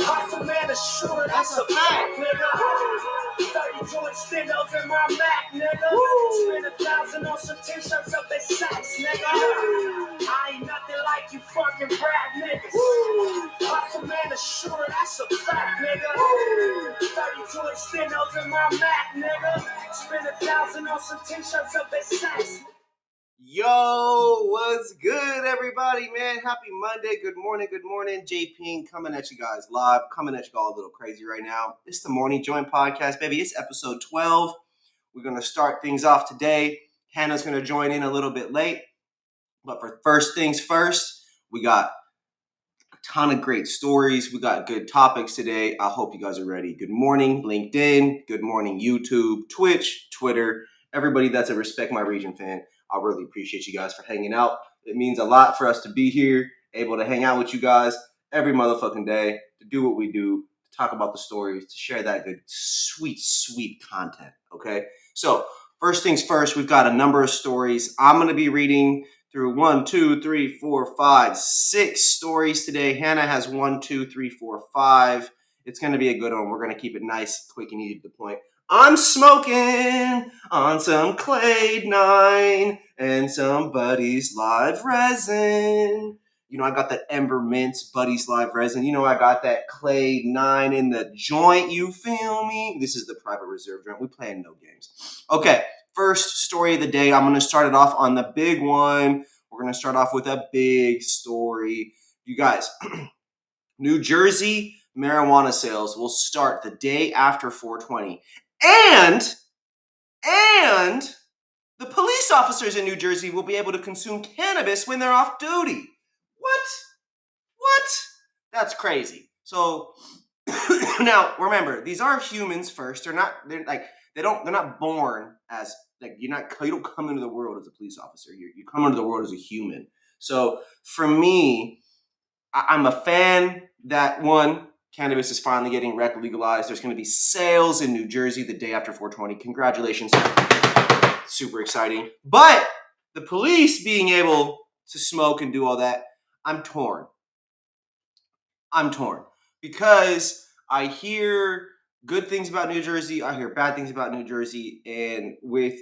Hustle man assured, that's a fact, nigga. 30 joint stendos in my Mac, nigga. Spend 1,000 on some t-shirts up at Saks, nigga. I ain't nothing like you fucking rap niggas. Hustle man assured, that's a fact, nigga. 30 joint stendos in my Mac, nigga. Spend 1,000 on some t-shirts up at Saks. Yo, what's good, everybody, man? Happy Monday. Good morning. JayPing coming at you guys live, coming at you all a little crazy right now. It's the Morning Joint Podast, baby. It's episode 12. We're going to start things off today. Hannah's going to join in a little bit late. But for first things first, we got a ton of great stories. We got good topics today. I hope you guys are ready. Good morning, LinkedIn. Good morning, YouTube, Twitch, Twitter. Everybody that's a Respect My Region fan. I really appreciate you guys for hanging out. It means a lot for us to be here, able to hang out with you guys every motherfucking day, to do what we do, to talk about the stories, to share that good, sweet content, okay? So, first things first, we've got a number of stories. I'm going to be reading through 6 stories today. Hannah has 5. It's going to be a good one. We're going to keep it nice, quick, and easy to the point. I'm smoking on some Clade 9 and some Buddy's Live Resin. You know, I got that Ember Mints Buddy's Live Resin. You know, I got that Clade 9 in the joint, you feel me? This is the private reserve joint. We playing no games. Okay, first story of the day. I'm going to start it off on the big one. We're going to start off with a big story. You guys, New Jersey marijuana sales will start the day after 420. And the police officers in New Jersey will be able to consume cannabis when they're off duty. What? That's crazy. So now remember, these are humans first. They're not born as you don't come into the world as a police officer. You come into the world as a human. So for me, I'm a fan that cannabis is finally getting legalized. There's going to be sales in New Jersey the day after 420. Congratulations. Super exciting. But the police being able to smoke and do all that, I'm torn. Because I hear good things about New Jersey. I hear bad things about New Jersey. And with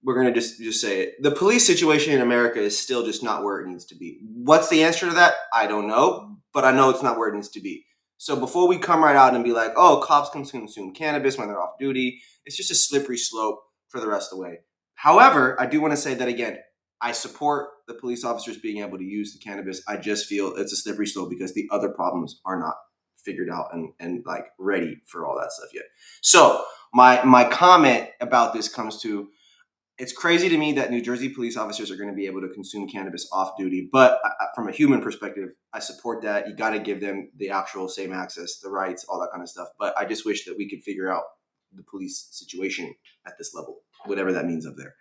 we're going to just say it. The police situation in America is still just not where it needs to be. What's the answer to that? I don't know, but I know it's not where it needs to be. So before we come right out and be like, oh, cops can consume cannabis when they're off duty, it's just a slippery slope for the rest of the way. However, I do want to say that again, I support the police officers being able to use the cannabis. I just feel it's a slippery slope because the other problems are not figured out and like ready for all that stuff yet. So my comment about this comes to, it's crazy to me that New Jersey police officers are going to be able to consume cannabis off duty. But from a human perspective, I support that. You got to give them the actual same access, the rights, all that kind of stuff. But I just wish that we could figure out the police situation at this level, whatever that means up there.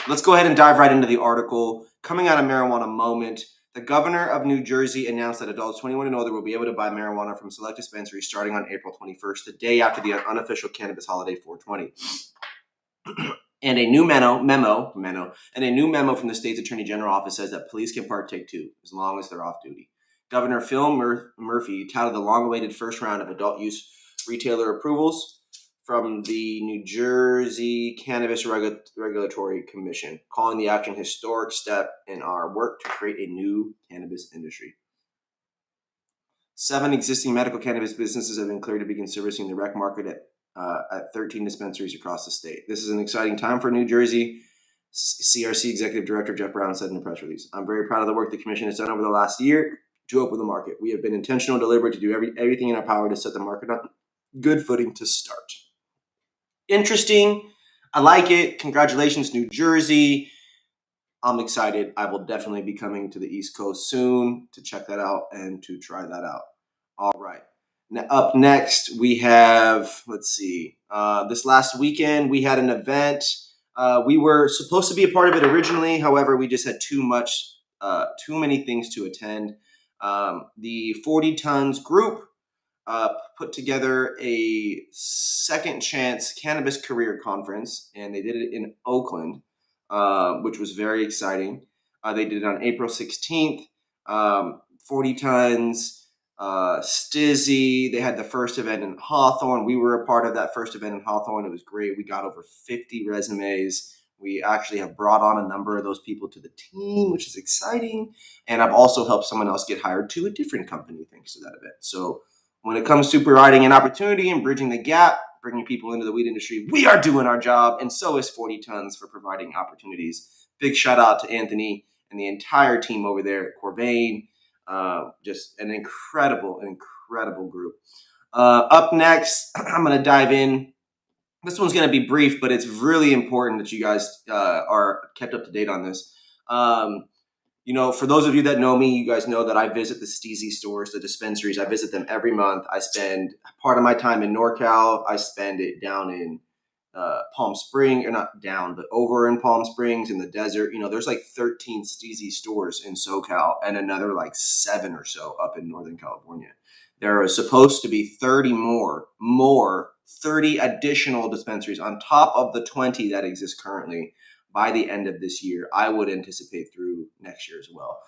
Let's go ahead and dive right into the article. Coming out of Marijuana Moment, the governor of New Jersey announced that adults 21 and older will be able to buy marijuana from select dispensaries starting on April 21st, the day after the unofficial cannabis holiday 420. And a new memo from the state's attorney general office says that police can partake too, as long as they're off duty. Governor Phil Murphy touted the long-awaited first round of adult use retailer approvals from the New Jersey Cannabis Regulatory Commission, calling the action a historic step in our work to create a new cannabis industry. 7 existing medical cannabis businesses have been cleared to begin servicing the rec market at 13 dispensaries across the state. This is an exciting time for New Jersey, CRC Executive Director Jeff Brown said in a press release. I'm very proud of the work the Commission has done over the last year to open the market. We have been intentional and deliberate to do everything in our power to set the market on good footing to start. Interesting. I like it. Congratulations, New Jersey. I'm excited. I will definitely be coming to the East Coast soon to check that out and to try that out. All right. Now, up next, we have, this last weekend, we had an event. We were supposed to be a part of it originally. However, we just had too many things to attend. The 40 Tons group put together a second chance cannabis career conference, and they did it in Oakland, which was very exciting. They did it on April 16th. 40 Tons, Stiiizy. They had the first event in Hawthorne. We were a part of that first event in Hawthorne. It was great. We got over 50 resumes. We actually have brought on a number of those people to the team, which is exciting. And I've also helped someone else get hired to a different company thanks to that event. So when it comes to providing an opportunity and bridging the gap, bringing people into the weed industry, we are doing our job. And so is 40 Tons for providing opportunities. Big shout out to Anthony and the entire team over there at Corvain. Just an incredible group. Up next, I'm going to dive in. This one's going to be brief, but it's really important that you guys are kept up to date on this. For those of you that know me, you guys know that I visit the Stiiizy stores, the dispensaries. I visit them every month. I spend part of my time in NorCal. I spend it down in Palm Springs, or not down, but over in Palm Springs in the desert. There's like 13 Stiiizy stores in SoCal and another like 7 or so up in Northern California. There are supposed to be 30 30 additional dispensaries on top of the 20 that exist currently by the end of this year. I would anticipate through next year as well.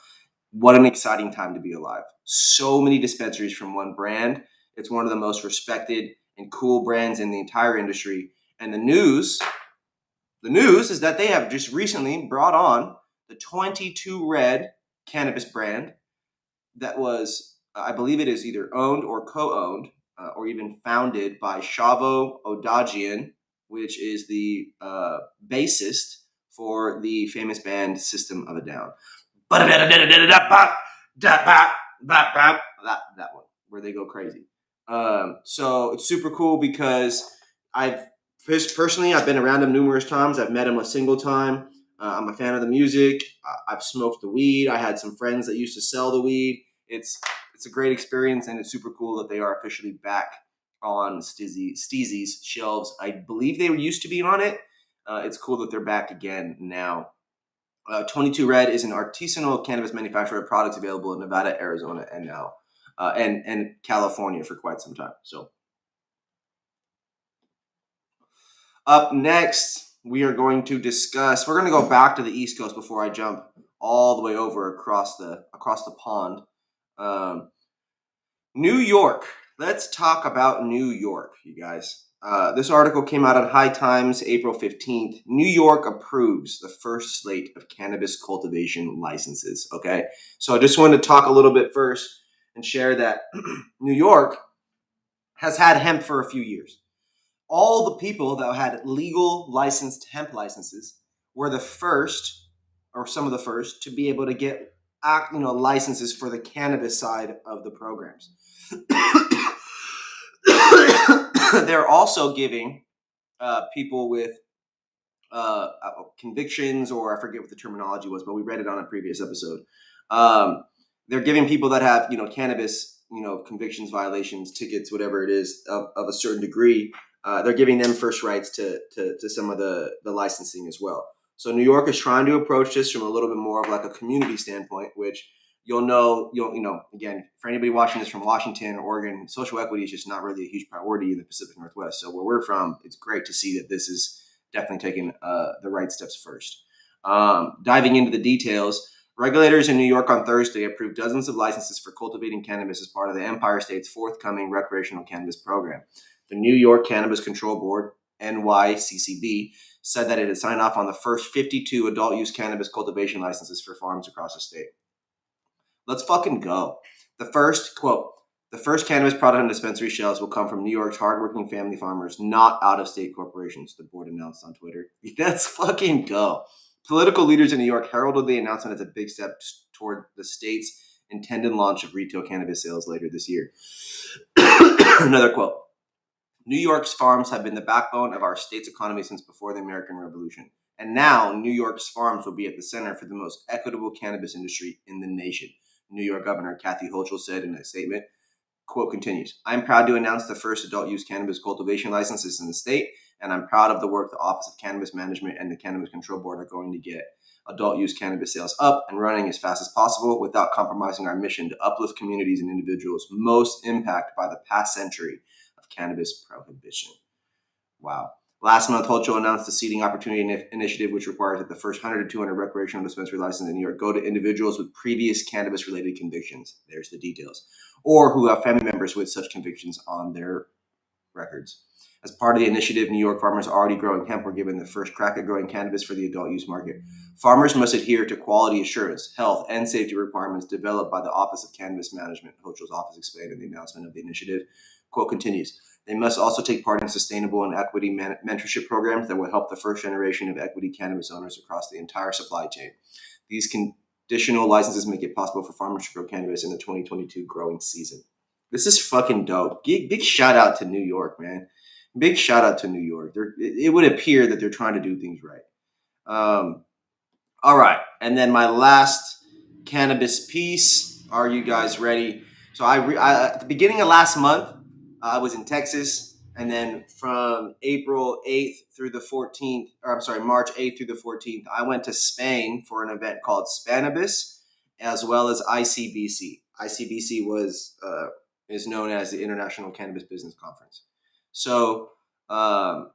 What an exciting time to be alive. So many dispensaries from one brand. It's one of the most respected and cool brands in the entire industry. And the news is that they have just recently brought on the 22 Red cannabis brand that was, I believe it is either owned or co-owned or even founded by Shavo Odagian, which is the bassist for the famous band System of a Down. That one, where they go crazy. So it's super cool because I've been around him numerous times. I've met him a single time. I'm a fan of the music. I've smoked the weed. I had some friends that used to sell the weed. It's a great experience, and it's super cool that they are officially back on Stiiizy's shelves. I believe they used to be on it. It's cool that they're back again now. 22 Red is an artisanal cannabis manufacturer of products available in Nevada, Arizona, and now and California for quite some time. So up next, we're going to go back to the East Coast before I jump all the way over across the pond. New York. Let's talk about New York, you guys. This article came out on High Times, April 15th. New York approves the first slate of cannabis cultivation licenses. Okay, so I just wanted to talk a little bit first and share that New York has had hemp for a few years. All the people that had legal licensed hemp licenses were the first, or some of the first, to be able to get licenses for the cannabis side of the programs. They're also giving people with convictions, or I forget what the terminology was, but we read it on a previous episode. They're giving people that have cannabis convictions, violations, tickets, whatever it is of a certain degree. They're giving them first rights to some of the licensing as well. So New York is trying to approach this from a little bit more of like a community standpoint, which again, for anybody watching this from Washington or Oregon, social equity is just not really a huge priority in the Pacific Northwest. So where we're from, it's great to see that this is definitely taking the right steps first. Diving into the details, regulators in New York on Thursday approved dozens of licenses for cultivating cannabis as part of the Empire State's forthcoming recreational cannabis program. The New York Cannabis Control Board, NYCCB, said that it had signed off on the first 52 adult-use cannabis cultivation licenses for farms across the state. Let's fucking go. The first cannabis product on dispensary shelves will come from New York's hardworking family farmers, not out-of-state corporations, the board announced on Twitter. Let's fucking go. Political leaders in New York heralded the announcement as a big step toward the state's intended launch of retail cannabis sales later this year. Another quote. New York's farms have been the backbone of our state's economy since before the American Revolution. And now New York's farms will be at the center for the most equitable cannabis industry in the nation. New York Governor Kathy Hochul said in a statement, quote continues, I'm proud to announce the first adult-use cannabis cultivation licenses in the state, and I'm proud of the work the Office of Cannabis Management and the Cannabis Control Board are going to get adult-use cannabis sales up and running as fast as possible without compromising our mission to uplift communities and individuals most impacted by the past century of cannabis prohibition. Wow. Last month, Hocho announced the Seeding Opportunity Initiative, which requires that the first 100 to 200 recreational dispensary licenses in New York go to individuals with previous cannabis-related convictions. There's the details. Or who have family members with such convictions on their records. As part of the initiative, New York farmers already growing hemp were given the first crack at growing cannabis for the adult use market. Farmers must adhere to quality assurance, health, and safety requirements developed by the Office of Cannabis Management, Hocho's office explained in the announcement of the initiative. Quote continues, they must also take part in sustainable and equity mentorship programs that will help the first generation of equity cannabis owners across the entire supply chain. These conditional licenses make it possible for farmers to grow cannabis in the 2022 growing season. This is fucking dope. Big shout out to New York, man. Big shout out to New York. It would appear that they're trying to do things right. All right. And then my last cannabis piece. Are you guys ready? So at the beginning of last month, I was in Texas. And then from April 8th through the 14th, March 8th through the 14th, I went to Spain for an event called Cannabis, as well as ICBC. ICBC is known as the International Cannabis Business Conference. So, a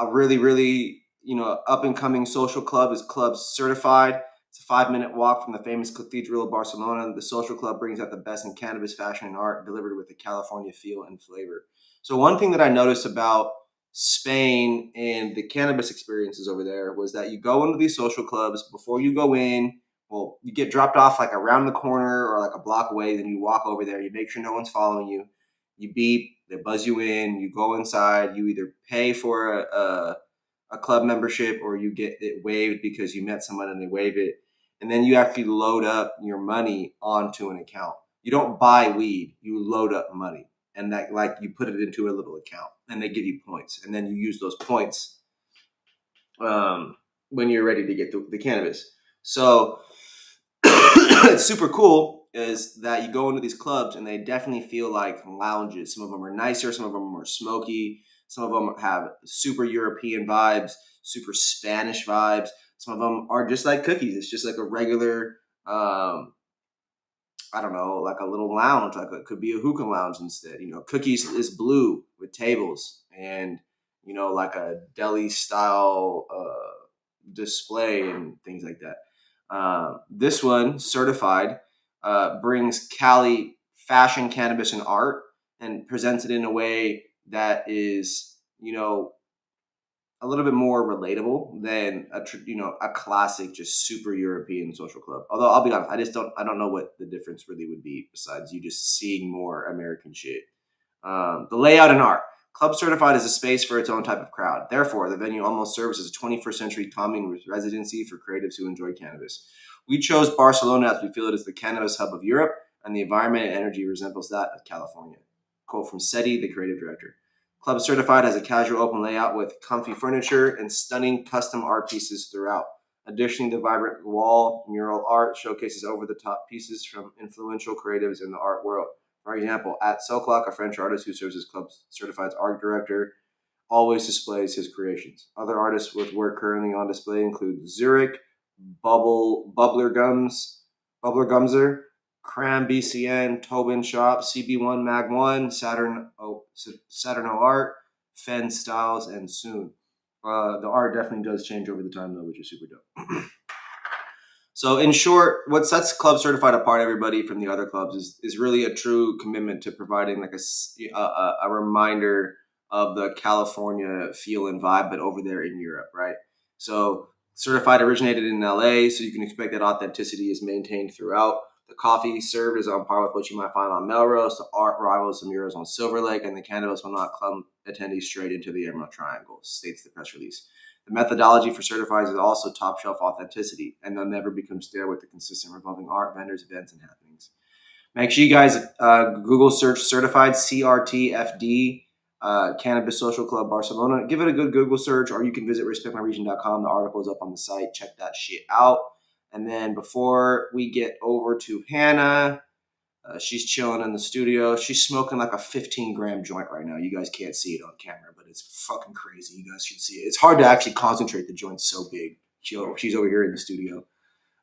really, up and coming social club is Club Certified. It's a 5-minute walk from the famous Cathedral of Barcelona. The social club brings out the best in cannabis, fashion, and art, delivered with a California feel and flavor. So one thing that I noticed about Spain and the cannabis experiences over there was that you go into these social clubs. Before you go in, well, you get dropped off like around the corner or like a block away. Then you walk over there. You make sure no one's following you. You beep. They buzz you in. You go inside. You either pay for a club membership or you get it waived because you met someone and they waive it. And then you actually load up your money onto an account. You don't buy weed. You load up money. And that, like, you put it into a little account and they give you points. And then you use those points when you're ready to get the cannabis. So it's super cool is that you go into these clubs and they definitely feel like lounges. Some of them are nicer. Some of them are smoky. Some of them have super European vibes, super Spanish vibes. Some of them are just like cookies. It's just like a regular, like a little lounge. Like it could be a hookah lounge instead. Cookies is blue with tables and, like a deli style display and things like that. This one, Certified, brings CALI fashion, cannabis, and art and presents it in a way that is, a little bit more relatable than a classic, just super European social club. Although I'll be honest, I don't know what the difference really would be besides you just seeing more American shit. The layout and art. Club Certified is a space for its own type of crowd. Therefore, the venue almost serves as a 21st century calming residency for creatives who enjoy cannabis. We chose Barcelona as we feel it is the cannabis hub of Europe, and the environment and energy resembles that of California. Quote from Seti, the creative director. Club Certified has a casual open layout with comfy furniture and stunning custom art pieces throughout. Additionally, the vibrant wall mural art showcases over-the-top pieces from influential creatives in the art world. For example, at Soclock, a French artist who serves as Club Certified's art director, always displays his creations. Other artists with work currently on display include Zurich, Bubbler Gumser, Cram BCN, Tobin Shop, CB1 Mag 1, Saturn O Art, Fen Styles, and Soon. The art definitely does change over the time though, which is super dope. So in short, what sets Club Certified apart, everybody, from the other clubs is really a true commitment to providing like a reminder of the California feel and vibe, but over there in Europe, right? So Certified originated in LA, so you can expect that authenticity is maintained throughout. The coffee served is on par with what you might find on Melrose. The art rivals the murals on Silver Lake, and the cannabis will not club attendees straight into the Emerald Triangle, states the press release. The methodology for Certified is also top shelf authenticity, and they'll never become stale with the consistent revolving art, vendors, events, and happenings. Make sure you guys Google search Certified CRTFD Cannabis Social Club Barcelona. Give it a good Google search, or you can visit respectmyregion.com. The article is up on the site. Check that shit out. And then before we get over to Hannah, she's chilling in the studio. She's smoking like a 15-gram joint right now. You guys can't see it on camera, but it's fucking crazy. You guys should see it. It's hard to actually concentrate. The joint's so big. She's over here in the studio.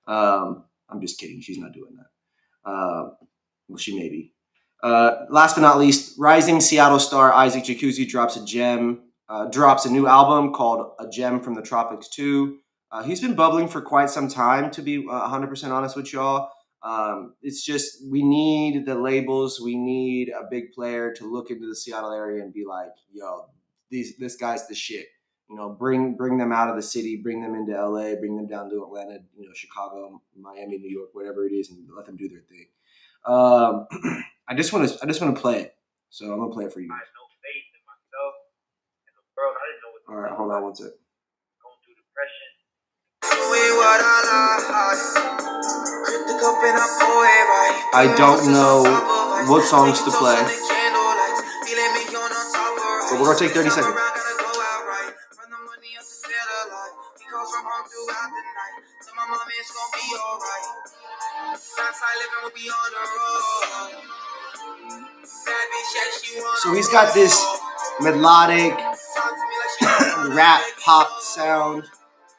I'm just kidding. She's not doing that. Well, she may be. Last but not least, rising Seattle star Isaac Jacuzzi drops a gem drops a new album called A Gem from the Tropics 2. He's been bubbling for quite some time, to be 100% honest with y'all. It's just we need the labels. We need a big player to look into the Seattle area and be like, "Yo, this guy's the shit." You know, bring them out of the city, bring them into LA, bring them down to Atlanta, Chicago, Miami, New York, whatever it is, and let them do their thing. I just want to play it, so I'm gonna play it for you. I had no faith in myself and the world. I didn't know what. All right, hold on one sec. Going through depression. I don't know what songs to play, but we're gonna take 30 seconds. So he's got this melodic rap pop sound,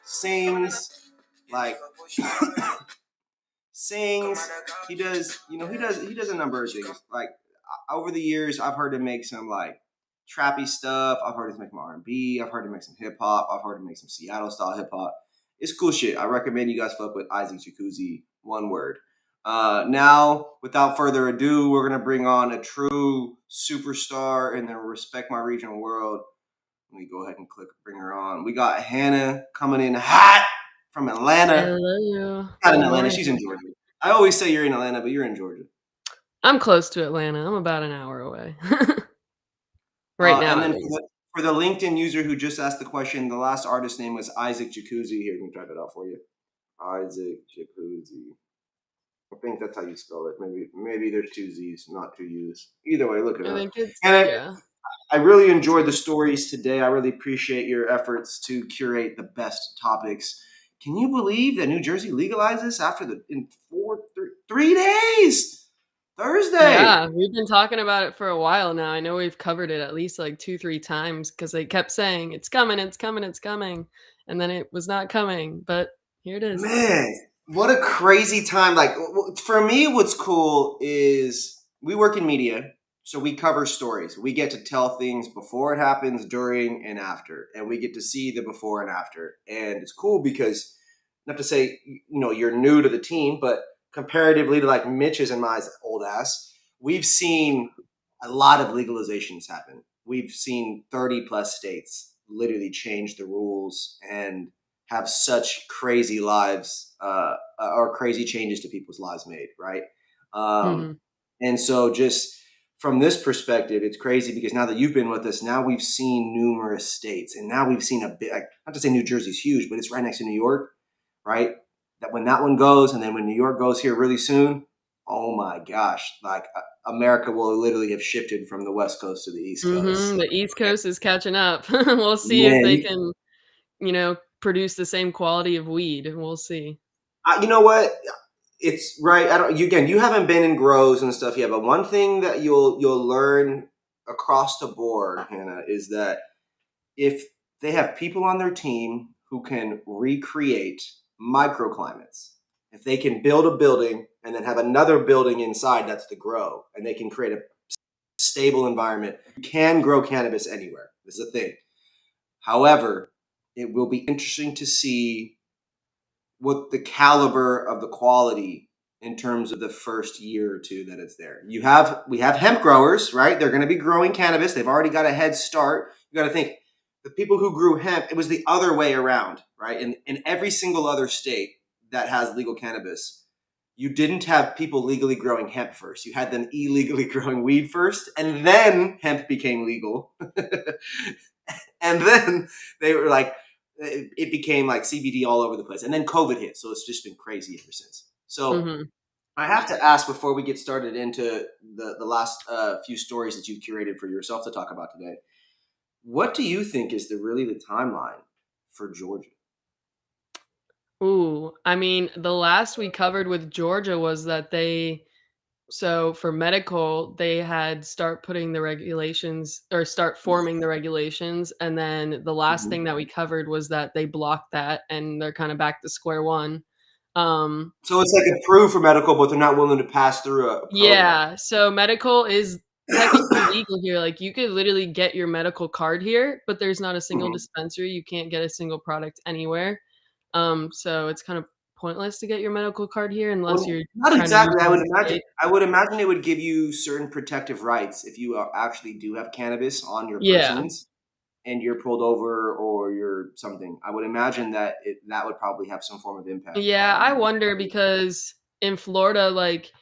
sings like he does a number of things. Like over the years I've heard him make some like trappy stuff, I've heard him make some R&B, I've heard him make some hip hop, I've heard him make some Seattle style hip hop. It's cool shit. I recommend you guys fuck with Isaac Jacuzzi, one word. Now, without further ado, we're gonna bring on a true superstar in the Respect My Region world. Let me go ahead and bring her on. We got Hannah coming in hot from Atlanta. Hello. Not in Atlanta, she's in Georgia. I always say you're in Atlanta, but you're in Georgia. I'm close to Atlanta. I'm about an hour away. Right now. And then for the LinkedIn user who just asked the question, the last artist name was Isaac Jacuzzi. Here, let me type it out for you. Isaac Jacuzzi. I think that's how you spell it. Maybe there's two Z's, not two U's. Either way, look it up. I really enjoyed the stories today. I really appreciate your efforts to curate the best topics. Can you believe that New Jersey legalizes in 3 days? Thursday. Yeah, we've been talking about it for a while now. I know we've covered it at least like 2-3 times because they kept saying it's coming, it's coming, it's coming, and then it was not coming. But here it is. Man, what a crazy time! Like for me, what's cool is we work in media. So we cover stories. We get to tell things before it happens, during, and after. And we get to see the before and after. And it's cool because, not to say, you're new to the team, but comparatively to like Mitch's and my old ass, we've seen a lot of legalizations happen. We've seen 30 plus states literally change the rules and have such crazy lives or crazy changes to people's lives made, right? And so just from this perspective, it's crazy because now that you've been with us, now we've seen numerous states, and now we've seen a bit. Not to say New Jersey's huge, but it's right next to New York, right? That when that one goes, and then when New York goes here really soon, oh my gosh! Like America will literally have shifted from the West Coast to the East Coast. The East Coast is catching up. We'll see if they can, produce the same quality of weed. We'll see. You know what? It's right. You haven't been in grows and stuff yet, but one thing that you'll learn across the board, Hannah, is that if they have people on their team who can recreate microclimates, if they can build a building and then have another building inside that's the grow, and they can create a stable environment, you can grow cannabis anywhere. This is a thing. However, it will be interesting to see what the caliber of the quality in terms of the first year or two that it's there. We have hemp growers, right? They're going to be growing cannabis. They've already got a head start. You got to think the people who grew hemp, it was the other way around, right? In every single other state that has legal cannabis, you didn't have people legally growing hemp first. You had them illegally growing weed first, and then hemp became legal. And then they were like, it became like CBD all over the place. And then COVID hit. So it's just been crazy ever since. So I have to ask before we get started into the last few stories that you've curated for yourself to talk about today. What do you think is really the timeline for Georgia? Ooh, I mean, the last we covered with Georgia was that so for medical, they had start putting the regulations or start forming the regulations. And then the last thing that we covered was that they blocked that and they're kind of back to square one. So it's like approved for medical, but they're not willing to pass through a program. Yeah. So medical is technically legal here. Like you could literally get your medical card here, but there's not a single Mhm. dispensary. You can't get a single product anywhere. So it's kind of pointless to get your medical card here unless Well, you're not trying to use exactly. it I in would the imagine. state. I would imagine it would give you certain protective rights if you actually do have cannabis on your Yeah. persons and you're pulled over or you're something. I would imagine that that would probably have some form of impact Yeah, I on. wonder because in Florida, like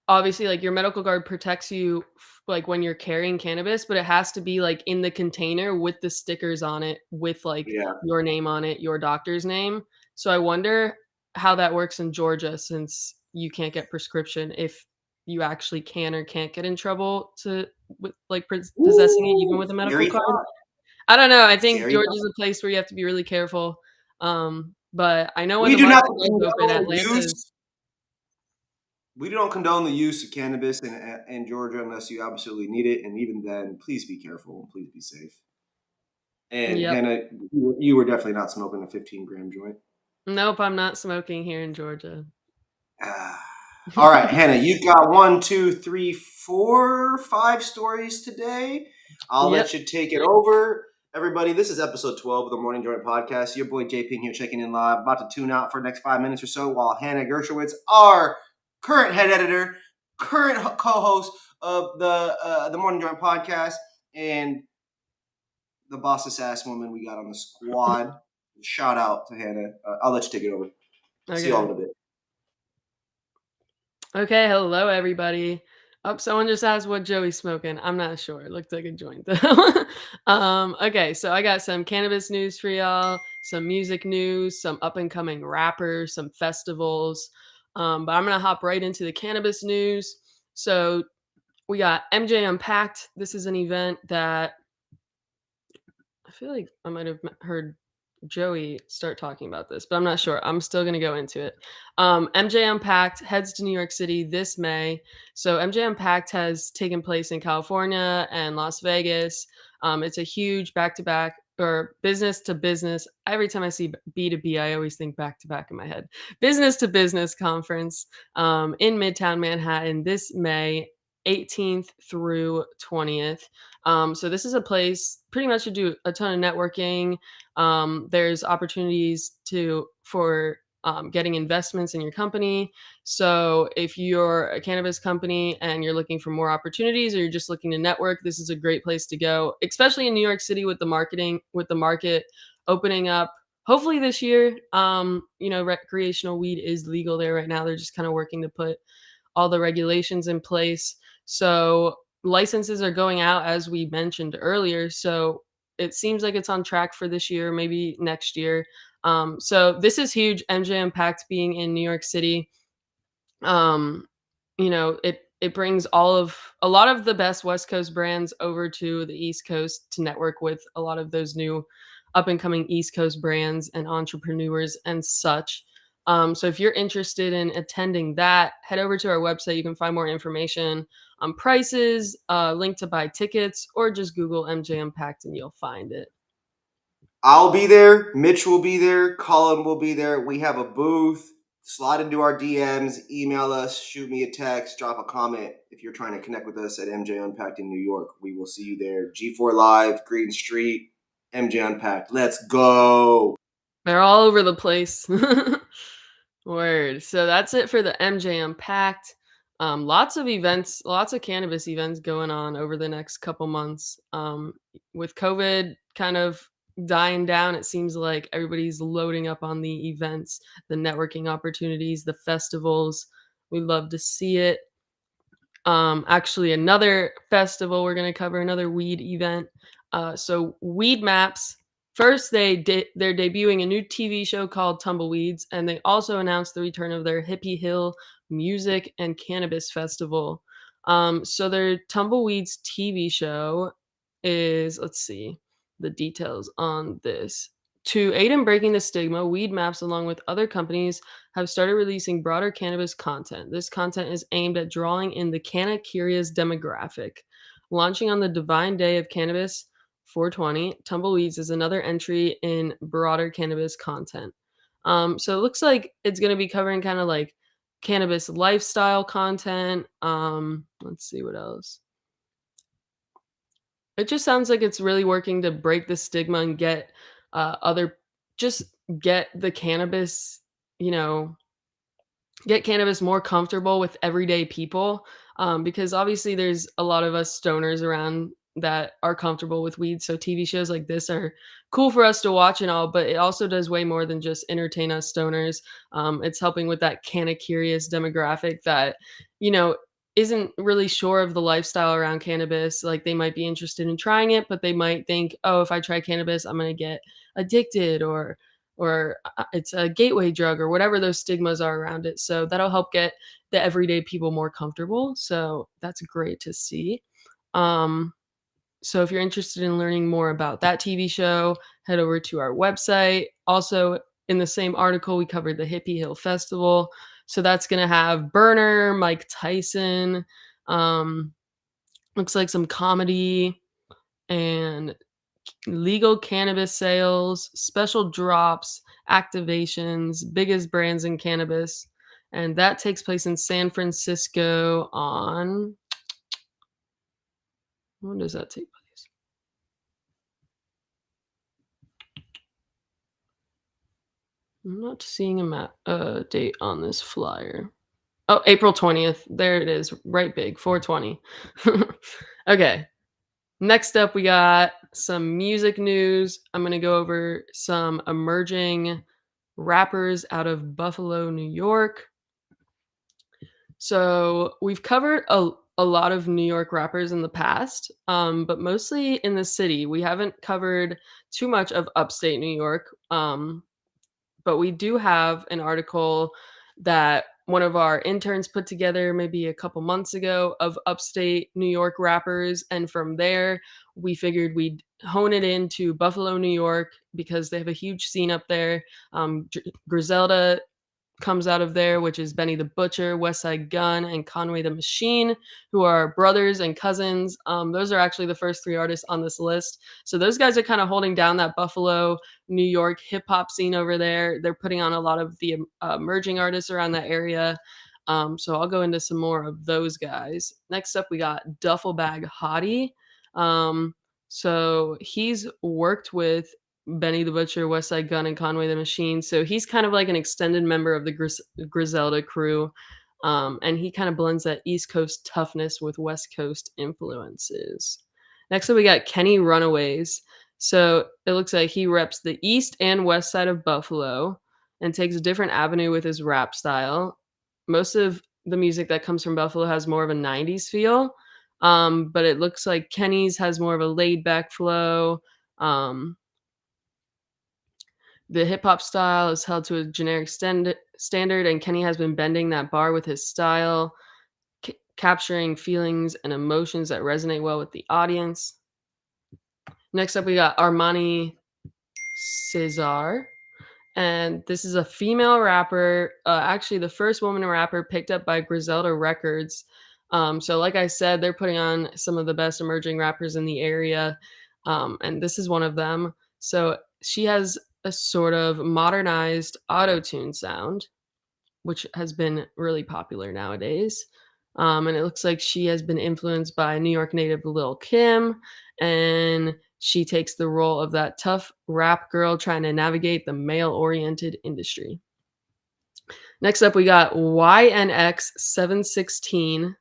obviously, like, your medical card protects you like, when you're carrying cannabis, but it has to be, like, in the container with the stickers on it, with, like, Yeah. your name on it, your doctor's name. So I wonder how that works in Georgia since you can't get prescription, if you actually can or can't get in trouble to with, like, possessing it even Ooh, with a medical scary card. thought. I don't know, I think Scary Georgia's thought. a place where you have to be really careful, but I know when We the do not market does open, condone the Atlanta is. use. We don't condone the use of cannabis in Georgia unless you absolutely need it, and even then, please be careful and please be safe. And Yep. Hannah, you were definitely not smoking a 15-gram joint. Nope, I'm not smoking here in Georgia. Ah. All right, Hannah, you've got 1, 2, 3, 4, 5 stories today. I'll Yep. let you take it over. Everybody, this is episode 12 of the Morning Joint Podcast. Your boy JayPing here checking in live, about to tune out for the next 5 minutes or so while Hannah Gershowitz, our current head editor, current co-host of the Morning Joint Podcast, and the bossest ass woman we got on the squad. Shout out to Hannah. I'll let you take it over. See you all Okay. in a bit. Okay, hello everybody. Oh, someone just asked what Joey's smoking. I'm not sure. It looked like a joint though. Okay, so I got some cannabis news for y'all, some music news, some up and coming rappers, some festivals. But I'm gonna hop right into the cannabis news. So we got MJ Unpacked. This is an event that I feel like I might have heard Joey start talking about this, but I'm not sure. I'm still going to go into it. MJ Unpacked heads to New York City this May. So MJ Unpacked has taken place in California and Las Vegas. It's a huge back-to-back or business to business. Every time I see B2B, I always think back to back in my head. Business to business conference in Midtown Manhattan this May 18th through 20th. So this is a place pretty much to do a ton of networking. There's opportunities for getting investments in your company. So if you're a cannabis company and you're looking for more opportunities or you're just looking to network, this is a great place to go, especially in New York City with the market opening up. Hopefully this year, recreational weed is legal there right now. They're just kind of working to put all the regulations in place. So licenses are going out as we mentioned earlier. So it seems like it's on track for this year, maybe next year. So this is huge. MJ Impact being in New York City. Um, it brings a lot of the best West Coast brands over to the East Coast to network with a lot of those new up and coming East Coast brands and entrepreneurs and such. So if you're interested in attending that, head over to our website. You can find more information on prices, link to buy tickets, or just Google MJ Impact and you'll find it. I'll be there. Mitch will be there. Colin will be there. We have a booth. Slide into our DMs, email us, shoot me a text, drop a comment if you're trying to connect with us at MJ Unpacked in New York. We will see you there. G4 Live, Green Street, MJ Unpacked. Let's go. They're all over the place. Word. So that's it for the MJ Unpacked. Lots of events, lots of cannabis events going on over the next couple months. With COVID kind of dying down, it seems like everybody's loading up on the events, the networking opportunities, the festivals. We love to see it. Actually, another festival we're going to cover, another weed event. So WEEDMAPS. First, they're debuting a new TV show called Tumbleweeds, and they also announced the return of their Hippie Hill Music and Cannabis Festival. So their Tumbleweeds TV show is, let's see, the details on this. To aid in breaking the stigma, WEEDMAPS, along with other companies, have started releasing broader cannabis content. This content is aimed at drawing in the CANNA curious demographic. Launching on the Divine Day of Cannabis 420, Tumbleweeds is another entry in broader cannabis content. So it looks like it's going to be covering kind of like cannabis lifestyle content. Let's see what else. It just sounds like it's really working to break the stigma and get other just get the cannabis, you know, get cannabis more comfortable with everyday people, because obviously there's a lot of us stoners around that are comfortable with weed, so TV shows like this are cool for us to watch and all, but it also does way more than just entertain us stoners. It's helping with that canna curious demographic that, you know, isn't really sure of the lifestyle around cannabis. Like, they might be interested in trying it, but they might think, oh, if I try cannabis I'm gonna get addicted, or it's a gateway drug, or whatever those stigmas are around it. So that'll help get the everyday people more comfortable. So that's great to see. Um, so if you're interested in learning more about that TV show, head over to our website. Also, in the same article, we covered the Hippie Hill Festival. So that's going to have Burner, Mike Tyson, um, looks like some comedy, and legal cannabis sales, special drops, activations, biggest brands in cannabis. And that takes place in San Francisco on, when does that take place? I'm not seeing date on this flyer. Oh, April 20th. There it is. Right big. 420. Okay. Next up, we got some music news. I'm going to go over some emerging rappers out of Buffalo, New York. So we've covered a lot of New York rappers in the past, but mostly in the city. We haven't covered too much of upstate New York, but we do have an article that one of our interns put together maybe a couple months ago of upstate New York rappers. And from there, we figured we'd hone it into Buffalo, New York, because they have a huge scene up there. Griselda comes out of there, which is Benny the Butcher, West Side Gun, and Conway the Machine, who are brothers and cousins. Those are actually the first three artists on this list. So those guys are kind of holding down that Buffalo, New York hip hop scene over there. They're putting on a lot of the emerging artists around that area. So I'll go into some more of those guys. Next up, we got Duffelbag Hottie. So he's worked with Benny the Butcher, West Side Gun, and Conway the Machine. So he's kind of like an extended member of the Griselda crew. And he kind of blends that East Coast toughness with West Coast influences. Next up, we got Kenny Runaways. So it looks like he reps the east and west side of Buffalo and takes a different avenue with his rap style. Most of the music that comes from Buffalo has more of a 90s feel, but it looks like Kenny's has more of a laid back flow. The hip hop style is held to a generic standard, and Kenny has been bending that bar with his style, capturing feelings and emotions that resonate well with the audience. Next up, we got Armani Cesar. And this is a female rapper, actually the first woman rapper picked up by Griselda Records. So like I said, they're putting on some of the best emerging rappers in the area, and this is one of them. So she has a sort of modernized auto-tune sound, which has been really popular nowadays. And it looks like she has been influenced by New York native Lil Kim, and she takes the role of that tough rap girl trying to navigate the male-oriented industry. Next up, we got YNX716.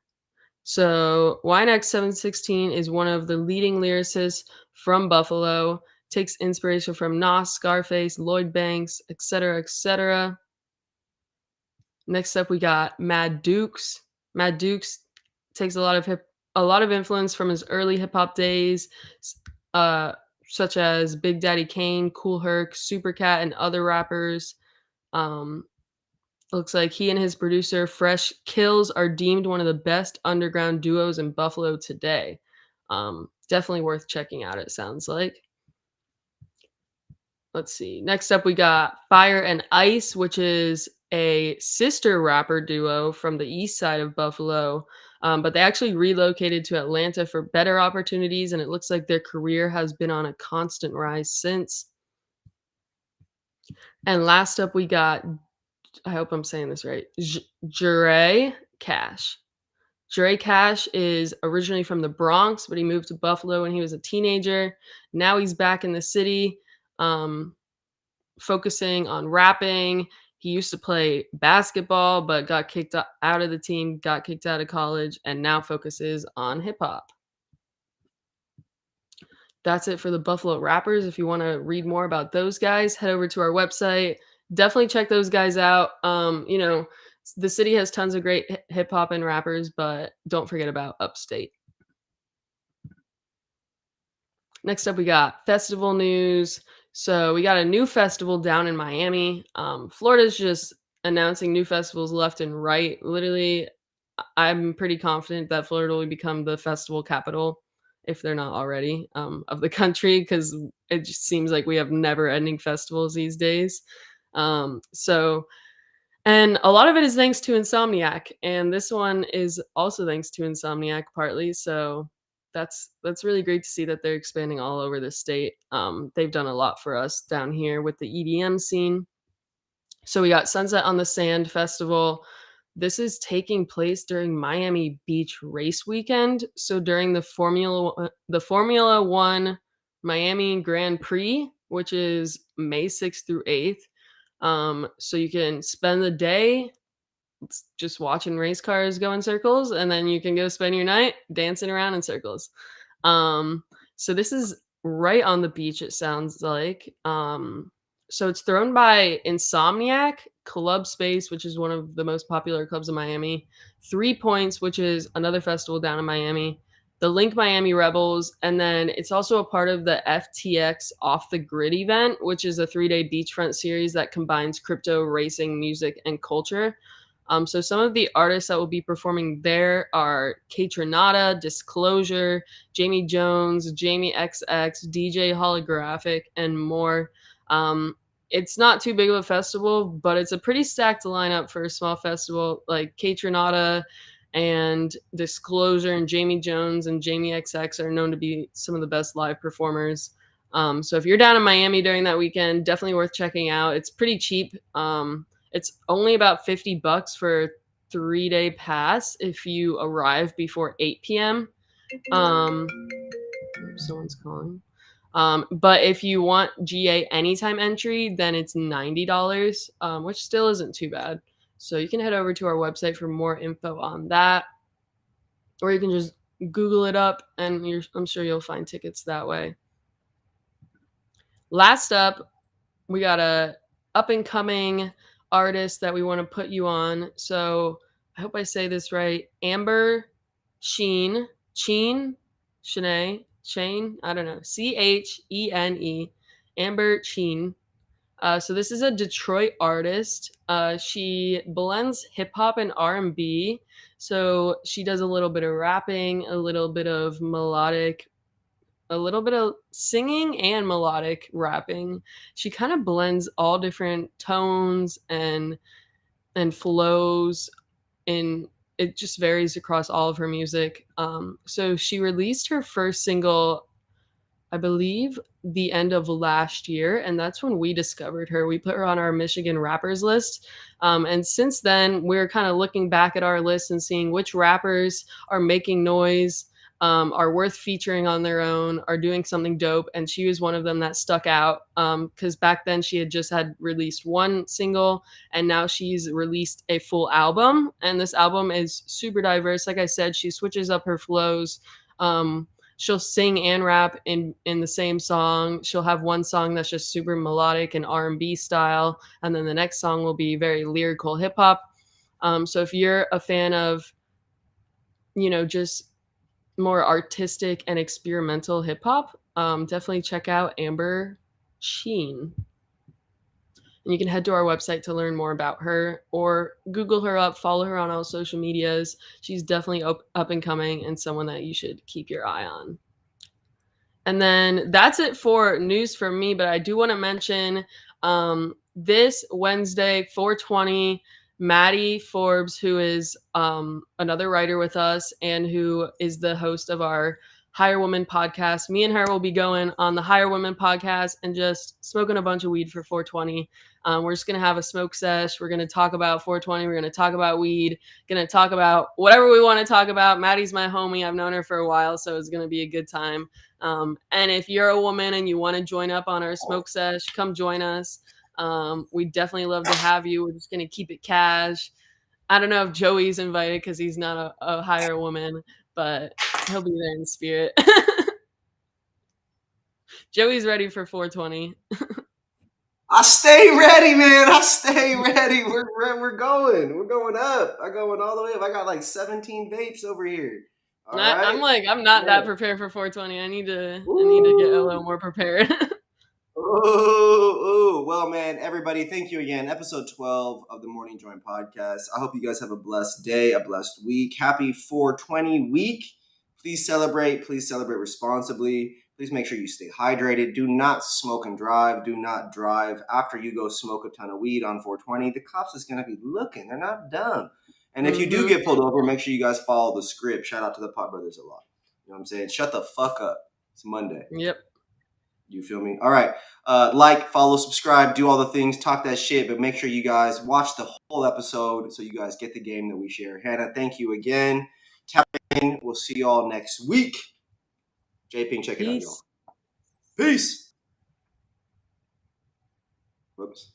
So YNX716 is one of the leading lyricists from Buffalo, takes inspiration from Nas, Scarface, Lloyd Banks, etc., etc. Next up, we got Mad Dukes. Mad Dukes takes a lot of influence from his early hip hop days, such as Big Daddy Kane, Kool Herc, Supercat, and other rappers. Looks like he and his producer Fresh Kills are deemed one of the best underground duos in Buffalo today. Definitely worth checking out, it sounds like. Let's see. Next up, we got Fire and Ice, which is a sister rapper duo from the east side of Buffalo. But they actually relocated to Atlanta for better opportunities, and it looks like their career has been on a constant rise since. And last up, we got, I hope I'm saying this right, Jure Cash. Dre Cash is originally from the Bronx, but he moved to Buffalo when he was a teenager. Now he's back in the city, focusing on rapping. He used to play basketball, but got kicked out of the team, got kicked out of college, and now focuses on hip hop. That's it for the Buffalo rappers. If you want to read more about those guys, head over to our website. Definitely check those guys out. The city has tons of great hip hop and rappers, but don't forget about upstate. Next up, we got festival news. So we got a new festival down in Miami. Florida's just announcing new festivals left and right. Literally, I'm pretty confident that Florida will become the festival capital, if they're not already, of the country, because it just seems like we have never-ending festivals these days. And a lot of it is thanks to Insomniac, and this one is also thanks to Insomniac partly. So that's really great to see that they're expanding all over the state. They've done a lot for us down here with the EDM scene. So we got Sunset on the Sand Festival. This is taking place during Miami Beach race weekend. So during the Formula One Miami Grand Prix, which is May 6th through 8th. So you can spend the day just watching race cars go in circles, and then you can go spend your night dancing around in circles. So this is right on the beach, it sounds like. So it's thrown by Insomniac, Club Space, which is one of the most popular clubs in Miami, 3 Points, which is another festival down in Miami, the Link Miami Rebels, and then it's also a part of the FTX Off the Grid event, which is a 3-day beachfront series that combines crypto, racing, music, and culture. So some of the artists that will be performing there are Kaytranada, Disclosure, Jamie Jones, Jamie XX, DJ Holographic, and more. It's not too big of a festival, but it's a pretty stacked lineup for a small festival. Like Kaytranada and Disclosure and Jamie Jones and Jamie XX are known to be some of the best live performers. So if you're down in Miami during that weekend, definitely worth checking out. It's pretty cheap. It's only about $50 for a 3-day pass if you arrive before 8 p.m. Someone's calling. But if you want GA anytime entry, then it's $90, which still isn't too bad. So you can head over to our website for more info on that, or you can just Google it up, and I'm sure you'll find tickets that way. Last up, we got a up-and-coming artist that we want to put you on. So I hope I say this right. Amber Shane, I don't know, Chene, Amber Chene. So this is a Detroit artist. She blends hip hop and R&B. So she does a little bit of rapping, a little bit of melodic, a little bit of singing and melodic rapping. She kind of blends all different tones and flows, and it just varies across all of her music. So she released her first single, I believe, the end of last year, and that's when we discovered her. We put her on our Michigan rappers list, and since then we're kind of looking back at our list and seeing which rappers are making noise, are worth featuring on their own, are doing something dope, and she was one of them that stuck out, because back then she had released one single, and now she's released a full album, and this album is super diverse. Like I said, she switches up her flows. She'll sing and rap in the same song. She'll have one song that's just super melodic and R&B style, and then the next song will be very lyrical hip hop. So if you're a fan of, just more artistic and experimental hip hop, definitely check out Amber Chene. And you can head to our website to learn more about her, or Google her up, follow her on all social medias. She's definitely up and coming and someone that you should keep your eye on. And then that's it for news from me, but I do want to mention this Wednesday, 4/20, Maddie Forbes, who is another writer with us and who is the host of our Hire Woman podcast. Me and her will be going on the Hire Woman podcast and just smoking a bunch of weed for 4/20. We're just going to have a smoke sesh. We're going to talk about 420. We're going to talk about weed. Going to talk about whatever we want to talk about. Maddie's my homie. I've known her for a while, so it's going to be a good time. And if you're a woman and you want to join up on our smoke sesh, come join us. We'd definitely love to have you. We're just going to keep it cash. I don't know if Joey's invited because he's not a higher woman, but he'll be there in spirit. Joey's ready for 420. I stay ready, man. I stay ready. We're going. We're going up. I'm going all the way up. I got like 17 vapes over here. All right. I'm not that prepared for 420. I need to get a little more prepared. Oh, well, man, everybody, thank you again. Episode 12 of the Morning Joint Podcast. I hope you guys have a blessed day, a blessed week. Happy 420 week. Please celebrate responsibly. Please make sure you stay hydrated. Do not smoke and drive. Do not drive after you go smoke a ton of weed on 420. The cops is going to be looking. They're not dumb. And if you do get pulled over, make sure you guys follow the script. Shout out to the Pot Brothers a lot. You know what I'm saying? Shut the fuck up. It's Monday. Yep. You feel me? All right. Like, follow, subscribe, do all the things, talk that shit, but make sure you guys watch the whole episode so you guys get the game that we share. Hannah, thank you again. Tap in. We'll see y'all next week. JayPing, check it out, y'all. Peace. Whoops.